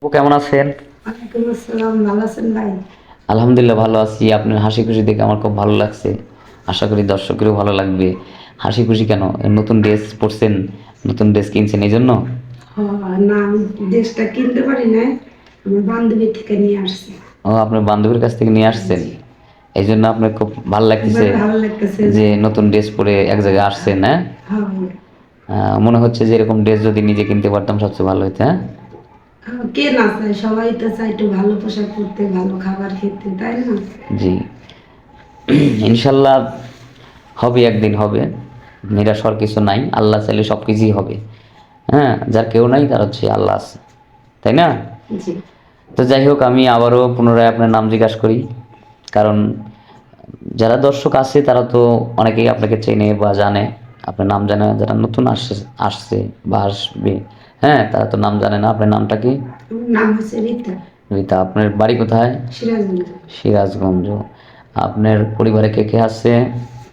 ও কেমন আছেন? ওয়ালাইকুম আসসালাম, ভালো আছেন ভাই? আলহামদুলিল্লাহ ভালো আছি। আপনার হাসি খুশি দেখে আমার খুব ভালো লাগছে। আশা করি দর্শকেরও ভালো লাগবে। হাসি খুশি কেন? নতুন ড্রেস পরছেন, নতুন ড্রেস কিনছেন এই জন্য? না, আমি ড্রেসটা কিনতে পারি নাই, আমার বান্ধবী থেকে নিয়ে আসছি। ও আপনার বান্ধবীর কাছ থেকে নিয়ে আসছেন, জি, এই জন্য আপনার খুব ভালো এবার লাগতেছে ভালো লাগতেছে যে যে নতুন ড্রেস পরে এক জায়গায় আসছেন। হ্যাঁ, হ্যাঁ, মনে হচ্ছে যে এরকম ড্রেস যদি নিজে কিনতে পারতাম সবচেয়ে ভালো হতো। হ্যাঁ, কে না চায়, সবাই তো চায় একটু ভালো পোশাক পরতে, ভালো খাবার খেতে, তাই না? জি। ইনশাল্লাহ হবে, একদিন হবে। নিরাশার কিছু নাই, আল্লাহ চাইলে সব কিছুই হবে। হ্যাঁ, যার কেউ নাই তার হচ্ছে আল্লাহ আছে, তাই না? জি, তো যাই হোক, আমি আবারও পুনরায় আপনার নাম জিজ্ঞাসা করি, কারণ যারা দর্শক আছে তারা তো অনেকেই আপনাকে চেনে বা জানে, আপনার নাম জানে না। যারা নতুন আসছে আসছে বা আসবে, হ্যাঁ, তারা তো নাম জানে না। আপনার নামটা কি? আমার নাম হচ্ছে রীতা, রীতা। আপনার বাড়ি কোথায়? সিরাজগঞ্জ। সিরাজগঞ্জ। আপনার পরিবারে কে কে আছে?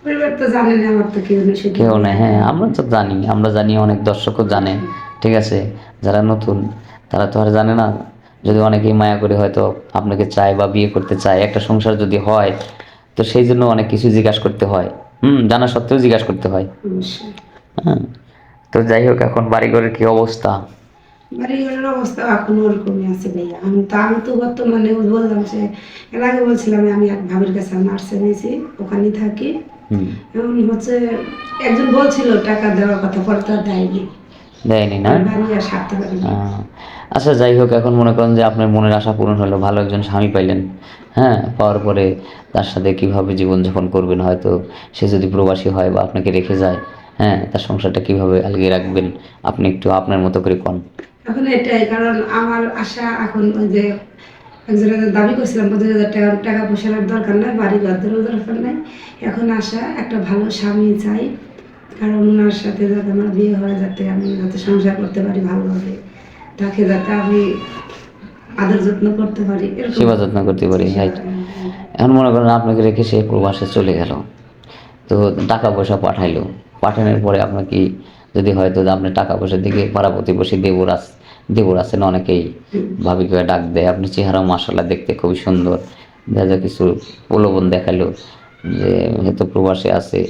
পরিবার তো জানেন, আমার তো কেউ নেই, শুধু কেউ আমি নেই, হ্যাঁ, একাই। আমরা তো জানি, আমরা জানি, অনেক দর্শকও জানে। ঠিক আছে, যারা নতুন তারা তো আর জানে না। যদি অনেকেই মায়া করে হয়তো আপনাকে চায় বা বিয়ে করতে চায়, একটা সংসার যদি হয়, তো সেই জন্য অনেক কিছু জিজ্ঞাসা করতে হয়। জানা সত্ত্বেও জিজ্ঞাসা করতে হয়। অবশ্যই। হ্যাঁ, তো যাই হোক, এখন বাড়িঘরের কি অবস্থা? বাড়িঘরের অবস্থা এখন ওরকমই আছে ভাইয়া। আমি তো বর্তমানে বললাম যে এর আগে বলছিলাম আমি এক ভাবির কাছে নার্সে নিয়েছি, ওখানেই থাকি। হুম। এখন হচ্ছে একজন বলছিল টাকা দেওয়ার কথা, পরে তো আর দেয়নি। দেয়নি না? পরে বাড়ি আর সারতে পারিনি। আহ, আচ্ছা, যাই হোক, এখন মনে করেন যে আপনার মনের আশা পূরণ হলো, ভালো একজন স্বামী পাইলেন। হ্যাঁ, পাওয়ার পরে তার সাথে কিভাবে জীবনযাপন করবেন, হয়তো সে যদি প্রবাসী হয় বা আপনাকে রেখে যায়, হ্যাঁ, তার সংসারটা কিভাবে আলগিয়ে রাখবেন, আপনি একটু আপনার মতো করে কোন। এখন এটাই কারণ আমার আশা। এখন ওই যে একজনের দাবি করছিলাম 25,000 টাকা, টাকা পয়সার আর দরকার নাই, বাড়ি ঘর দরকার নাই। এখন আশা একটা ভালো স্বামী চাই, কারণ ওনার সাথে যাতে আমার বিয়ে হয়, যাতে আমি যাতে সংসার করতে পারি ভালোভাবে, তাকে যাতে আমি আদর যত্ন করতে পারি, এরকম। সেবা যত্ন করতে জি, পারি, রাইট। এখন মনে করেন আপনাকে রেখে সে প্রবাসে চলে গেল, তো টাকা পয়সা পাঠাইলো, পাঠানোর পরে আপনার কি, যদি হয়তো আপনি টাকা পয়সার দিকে পাড়া প্রতিবেশী দেবর আছেন অনেকেই, ভাবিকে ডাক দেয়, আপনার চেহারা মাশাআল্লাহ দেখতে খুবই সুন্দর, দেখা যায় কিছু প্রলোভন দেখালো যে হয়তো প্রবাসে আছে,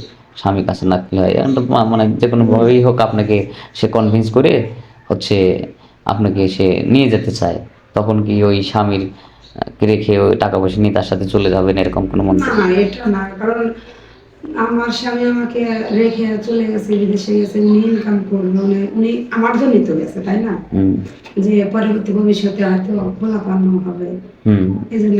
স্বামী কাছে না কি হয়, এখন তো মানে যে কোনোভাবেই হোক আপনাকে সে কনভিন্স করে হচ্ছে আপনাকে সে নিয়ে যেতে চায়, তখন কি ওই স্বামীর রেখে ওই টাকা পয়সা নিয়ে তার সাথে চলে যাবেন, এরকম কোনো না, মন্তব্য? এটা না, কারণ আমার স্বামী আমাকে রেখে চলে গেছে, বিদেশে গেছে, উনি ইনকাম করবে, উনি আমার জন্যই তো গেছে, তাই না? হুম। যে পরবর্তী ভবিষ্যতে হয়তো পোলাপান হবে, হুম। এই জন্য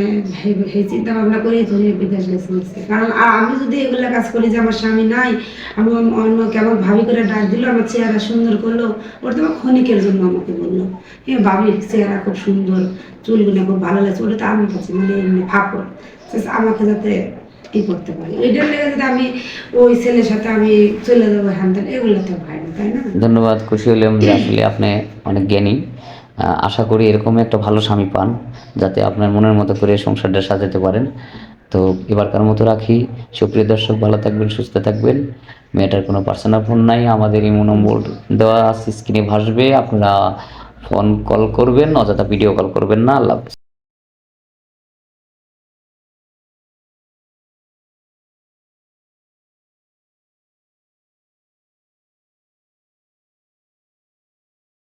সেই চিন্তা ভাবনা করেই তো উনি বিদেশ গেছে। কারণ আমি যদি এগুলা কাজ করি যে আমার স্বামী নাই, আমি অন্য কেমন ভাবি করে ডাক দিল, আমার চেহারা সুন্দর করলো, ওর তো ক্ষণিকের জন্য আমাকে বললো ভাবির চেহারা খুব সুন্দর, চুলগুলো খুব ভালো লাগছে, ওটা তো আমি কাছে মানে এমনি ফাপড়, আমাকে যাতে করতে পারি, এটার লেগে যদি আমি ওই ছেলের সাথে আমি চলে যাবো হ্যান ত্যান, এগুলো তো হয় না, তাই না? ধন্যবাদ, খুশি হলাম যে আসলে আপনি অনেক জ্ঞানী। আশা করি এরকম একটা ভালো স্বামী পান, যাতে আপনার মনের মতো করে সংসারটা সাজাতে পারেন। তো এবারকার মতো রাখি। সুপ্রিয় দর্শক, ভালো থাকবেন, সুস্থ থাকবেন। মেয়েটার কোনো পার্সোনাল ফোন নাই, আমাদের ইমো নম্বর দেওয়া আছে, স্ক্রিনে ভাসবে, আপনারা ফোন কল করবেন, অযথা ভিডিও কল করবেন না। আল্লাহ হাফেজ।